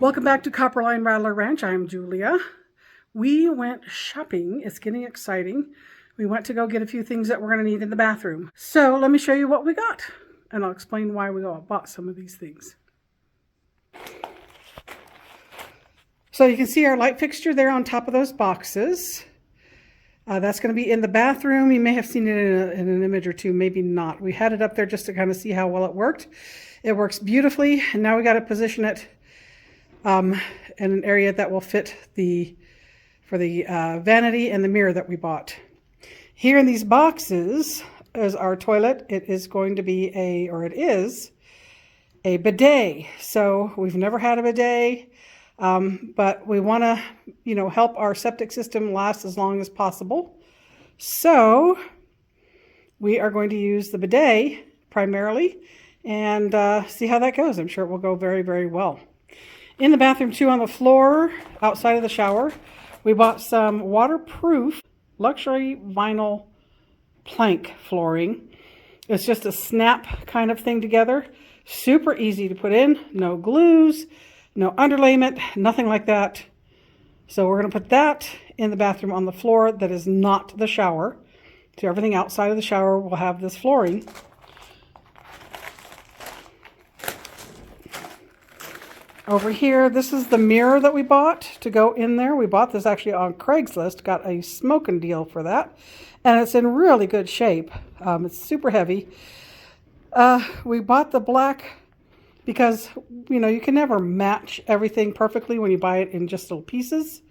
Welcome back to Copperline Rattler Ranch. I'm Julia. We went shopping. It's getting exciting. We went to go get a few things that we're going to need in the bathroom. So let me show you what we got, and I'll explain why we all bought some of these things. So you can see our light fixture there on top of those boxes. That's going to be in the bathroom. You may have seen it in an image or two, maybe not. We had it up there just to kind of see how well it worked. It works beautifully, and now we got to position it in an area that will fit for the vanity and the mirror that we bought. Here in these boxes is our toilet. It is going to be it is a bidet. So we've never had a bidet, but we want to, help our septic system last as long as possible. So we are going to use the bidet primarily and see how that goes. I'm sure it will go very, very well. In the bathroom too, on the floor outside of the shower, we bought some waterproof luxury vinyl plank flooring. It's just a snap kind of thing together. Super easy to put in. No glues, no underlayment, nothing like that. So we're going to put that in the bathroom on the floor that is not the shower. So everything outside of the shower will have this flooring. Over here, this is the mirror that we bought to go in there. We bought this actually on Craigslist, got a smoking deal for that, and it's in really good shape. It's super heavy. We bought the black because, you can never match everything perfectly when you buy it in just little pieces.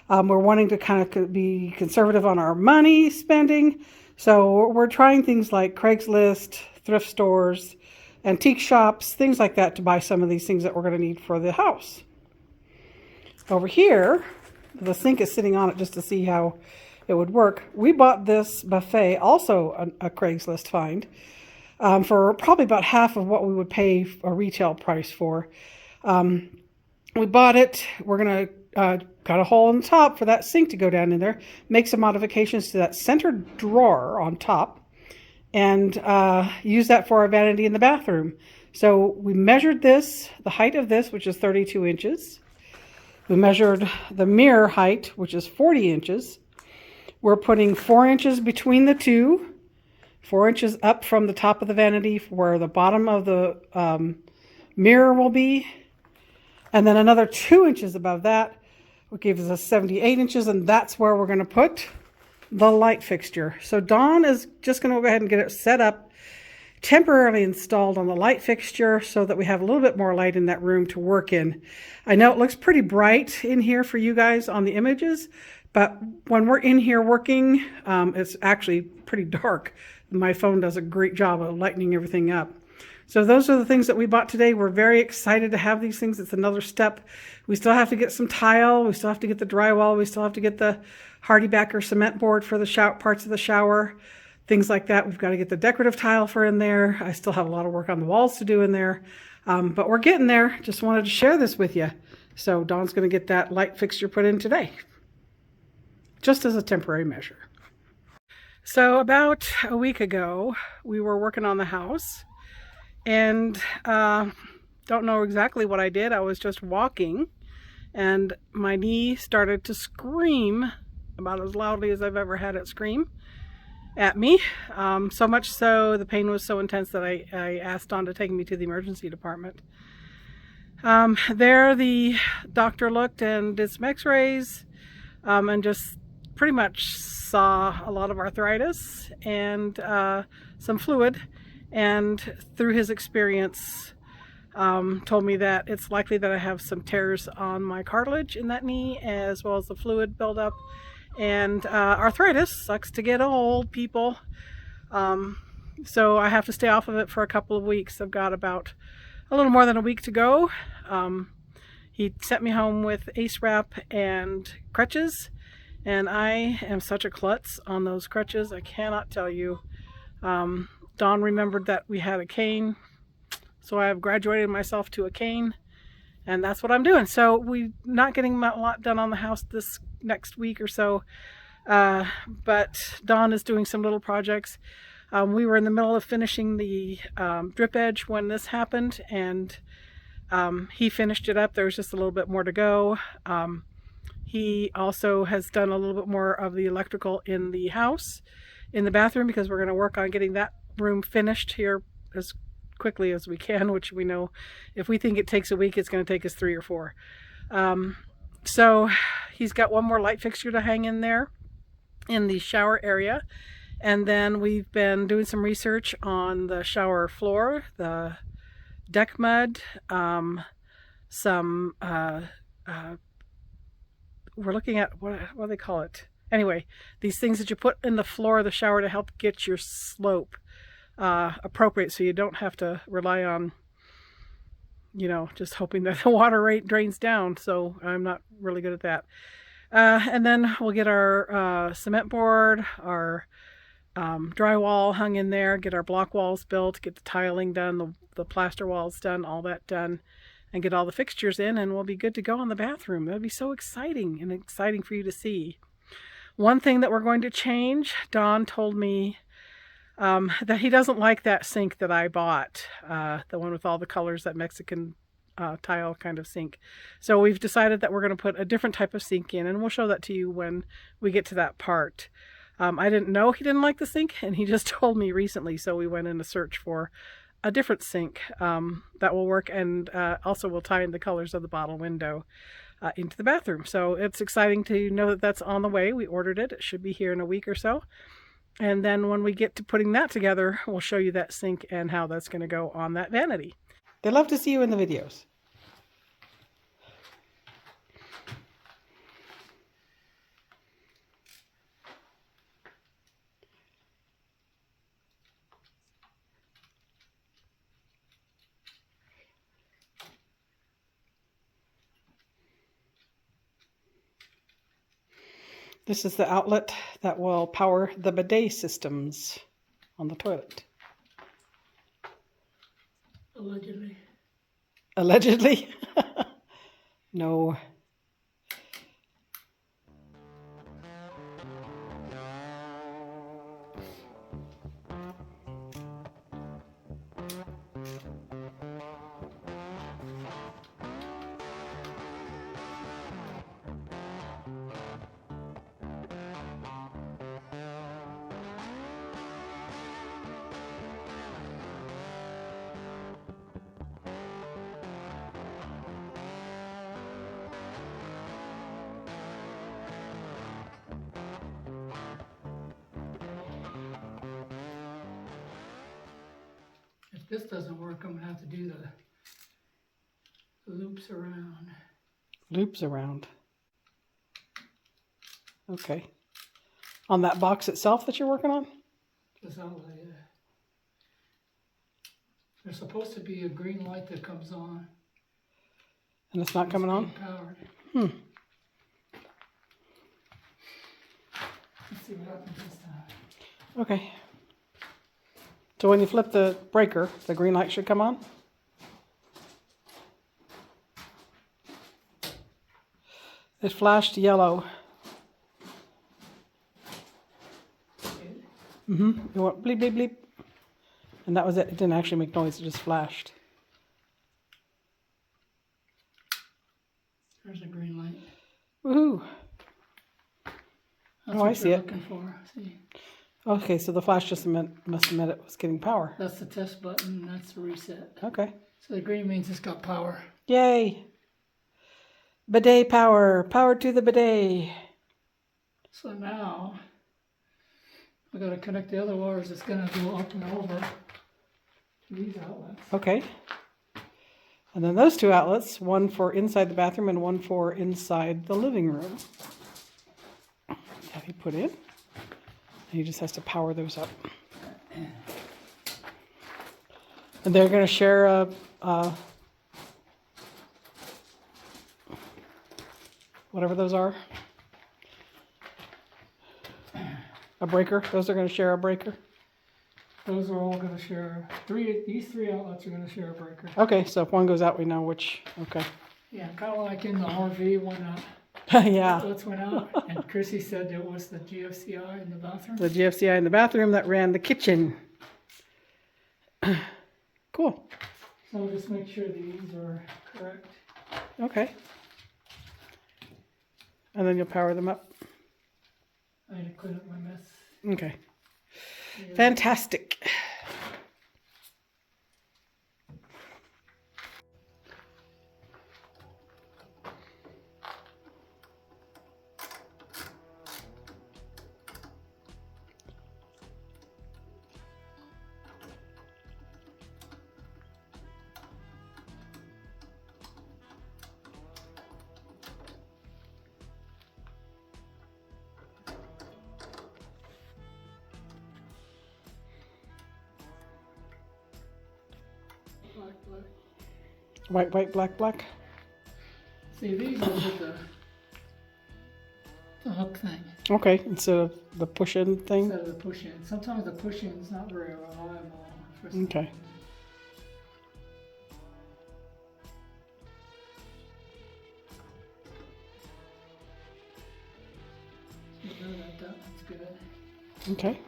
We're wanting to kind of be conservative on our money spending, so we're trying things like Craigslist, thrift stores, antique shops, things like that to buy some of these things that we're going to need for the house. Over here, the sink is sitting on it just to see how it would work. We bought this buffet, also a Craigslist find, for probably about half of what we would pay a retail price for. We bought it. We're going to cut a hole in the top for that sink to go down in there, make some modifications to that center drawer on top, and use that for our vanity in the bathroom. So we measured this, the height of this, which is 32 inches. We measured the mirror height, which is 40 inches. We're putting 4 inches between the two, 4 inches up from the top of the vanity where the bottom of the mirror will be, and then another 2 inches above that, which gives us 78 inches, and that's where we're going to put the light fixture. So Dawn is just going to go ahead and get it set up, temporarily installed on the light fixture so that we have a little bit more light in that room to work in. I know it looks pretty bright in here for you guys on the images, but when we're in here working, it's actually pretty dark. My phone does a great job of lightening everything up. So those are the things that we bought today. We're very excited to have these things. It's another step. We still have to get some tile. We still have to get the drywall. We still have to get the Hardybacker cement board for the parts of the shower, things like that. We've got to get the decorative tile for in there. I still have a lot of work on the walls to do in there, but we're getting there. Just wanted to share this with you. So Dawn's going to get that light fixture put in today, just as a temporary measure. So about a week ago, we were working on the house, and don't know exactly what I did. I was just walking, and my knee started to scream about as loudly as I've ever had it scream at me. So much so, the pain was so intense that I asked Dawn to take me to the emergency department. There, the doctor looked and did some x-rays, and just pretty much saw a lot of arthritis and some fluid, and through his experience told me that it's likely that I have some tears on my cartilage in that knee, as well as the fluid buildup. And arthritis sucks to get old, people. So I have to stay off of it for a couple of weeks. I've got about a little more than a week to go. He sent me home with ACE wrap and crutches, and I am such a klutz on those crutches. I cannot tell you. Dawn remembered that we had a cane, so I have graduated myself to a cane, and that's what I'm doing. So we're not getting a lot done on the house this next week or so, but Dawn is doing some little projects. We were in the middle of finishing the drip edge when this happened, and He finished it up. There's just a little bit more to go. He also has done a little bit more of the electrical in the house, in the bathroom, because we're going to work on getting that room finished here as quickly as we can, which we know if we think it takes a week, it's going to take us 3 or 4. So he's got one more light fixture to hang in there in the shower area. And then we've been doing some research on the shower floor, the deck mud, some we're looking at what do they call it? Anyway, these things that you put in the floor of the shower to help get your slope appropriate, so you don't have to rely on, you know, just hoping that the water rate drains down. So I'm not really good at that. And then we'll get our cement board, our drywall hung in there, get our block walls built, get the tiling done, the plaster walls done, all that done, and get all the fixtures in, and we'll be good to go on the bathroom. That'd be so exciting, and exciting for you to see. One thing that we're going to change, Don told me that he doesn't like that sink that I bought, the one with all the colors, that Mexican tile kind of sink. So we've decided that we're going to put a different type of sink in, and we'll show that to you when we get to that part. I didn't know he didn't like the sink, and he just told me recently, so we went in to search for a different sink that will work, and also will tie in the colors of the bottle window into the bathroom. So it's exciting to know that that's on the way. We ordered it. It should be here in a week or so. And then when we get to putting that together, we'll show you that sink and how that's going to go on that vanity. They love to see you in the videos. This is the outlet that will power the bidet systems on the toilet. Allegedly. Allegedly? No. If this doesn't work, I'm going to have to do the loops around. Loops around. Okay. On that box itself that you're working on? This outlet, yeah. There's supposed to be a green light that comes on. And it's not coming on? Powered. Let's see what happens this time. Okay. So when you flip the breaker, the green light should come on? It flashed yellow. It went bleep, bleep, bleep. And that was it. It didn't actually make noise. It just flashed. There's a green light. Woohoo. That's Oh, I see it. looking for. See? Okay, so the flash just must have meant it was getting power. That's the test button. That's the reset. Okay. So the green means it's got power. Yay. Bidet power. Power to the bidet. So now I got to connect the other wires. It's going to go up and over to these outlets. Okay. And then those two outlets, one for inside the bathroom and one for inside the living room, that he put in. And he just has to power those up. And they're going to share a whatever those are. A breaker. Those are going to share a breaker. Those are all going to share. These three outlets are going to share a breaker. Okay, so if one goes out, we know which. Okay. Yeah, kind of like in the RV when Yeah. outlets went out. And Chrissy said it was the GFCI in the bathroom. The GFCI in the bathroom that ran the kitchen. Cool. So I'll just make sure these are correct. Okay. And then you'll power them up. I had to clean up my mess. Okay. Yeah. Fantastic. Black, black. White, white, black, black. See, these are with the hook thing Okay, instead of the push-in thing. instead of the push-in. Sometimes the push-in is not very reliable. For some Okay. reason. That one's good. Okay.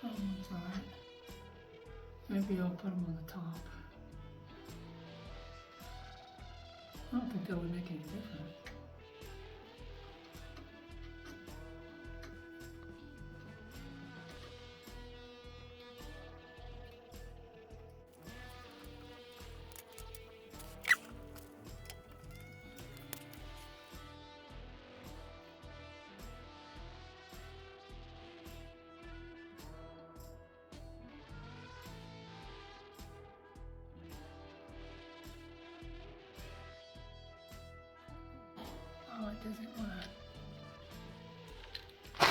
That one's alright. Maybe I'll put them on the top. I don't think that would make any difference. Oh, it doesn't want to.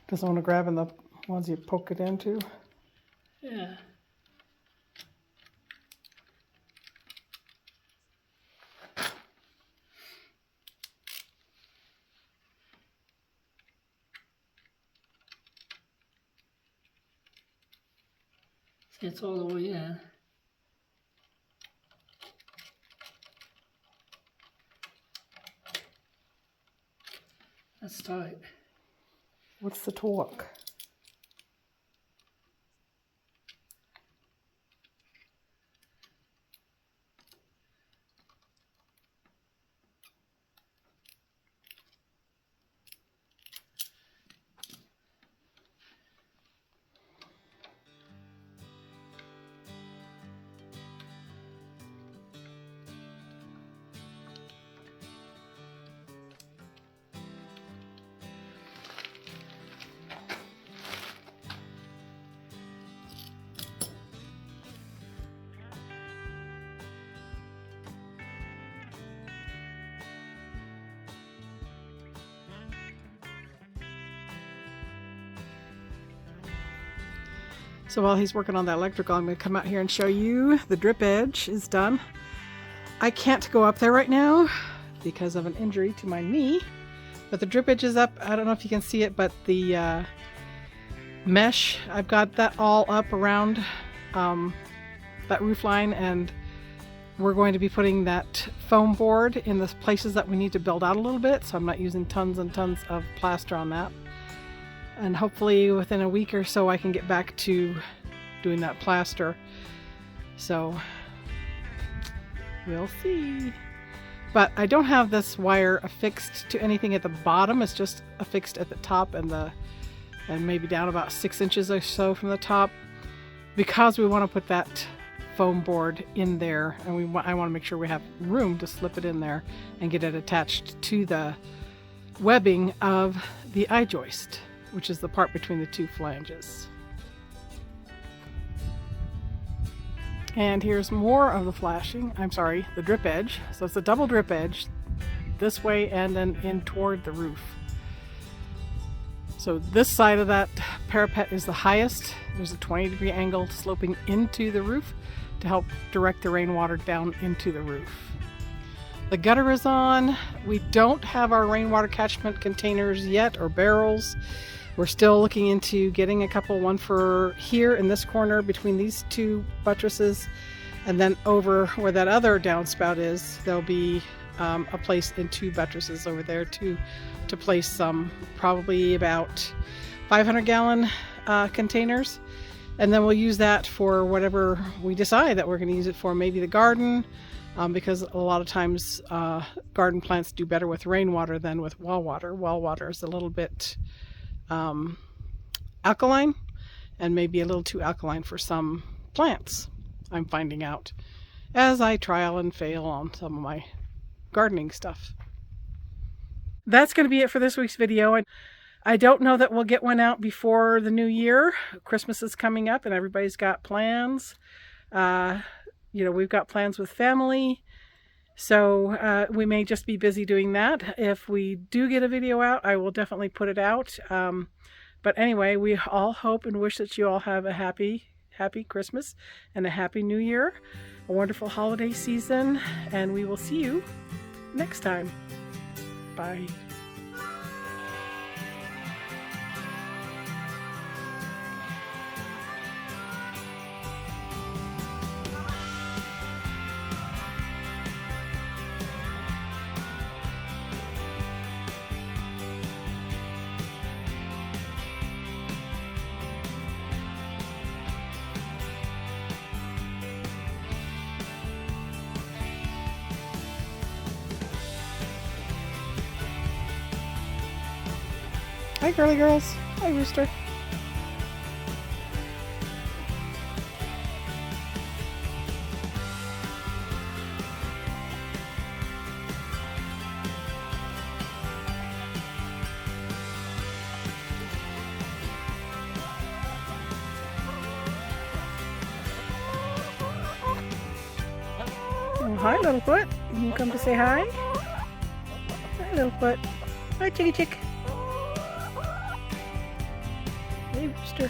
Doesn't want to grab in the ones you poke it into. Yeah. See, it's all the way in. That's tight. What's the torque? So while he's working on that electrical, I'm going to come out here and show you the drip edge is done. I can't go up there right now because of an injury to my knee, but the drip edge is up. I don't know if you can see it, but the mesh, I've got that all up around that roof line, and we're going to be putting that foam board in the places that we need to build out a little bit, so I'm not using tons and tons of plaster on that. And hopefully within a week or so I can get back to doing that plaster. So we'll see. But I don't have this wire affixed to anything at the bottom. It's just affixed at the top and maybe down about 6 inches or so from the top, because we want to put that foam board in there, and I want to make sure we have room to slip it in there and get it attached to the webbing of the I-joist, which is the part between the two flanges. And here's more of the flashing, I'm sorry, the drip edge. So it's a double drip edge this way and then in toward the roof. So this side of that parapet is the highest. There's a 20-degree angle sloping into the roof to help direct the rainwater down into the roof. The gutter is on. We don't have our rainwater catchment containers yet, or barrels. We're still looking into getting a couple, one for here in this corner between these two buttresses, and then over where that other downspout is, there'll be a place in two buttresses over there to place some, probably about 500-gallon containers. And then we'll use that for whatever we decide that we're going to use it for, maybe the garden, because a lot of times garden plants do better with rainwater than with well water. Well water is a little bit alkaline, and maybe a little too alkaline for some plants, I'm finding out as I trial and fail on some of my gardening stuff. That's going to be it for this week's video. I don't know that we'll get one out before the new year. Christmas is coming up and everybody's got plans. You know, we've got plans with family, so we may just be busy doing that. If we do get a video out, I will definitely put it out. But anyway, we all hope and wish that you all have a happy Christmas and a happy New Year, a wonderful holiday season, and we will see you next time. Bye. Hi, girly girls. Hi, Rooster. Oh, hi, Littlefoot. You come to say hi? Hi, Littlefoot. Hi, Chickie Chick. Hey, Rooster.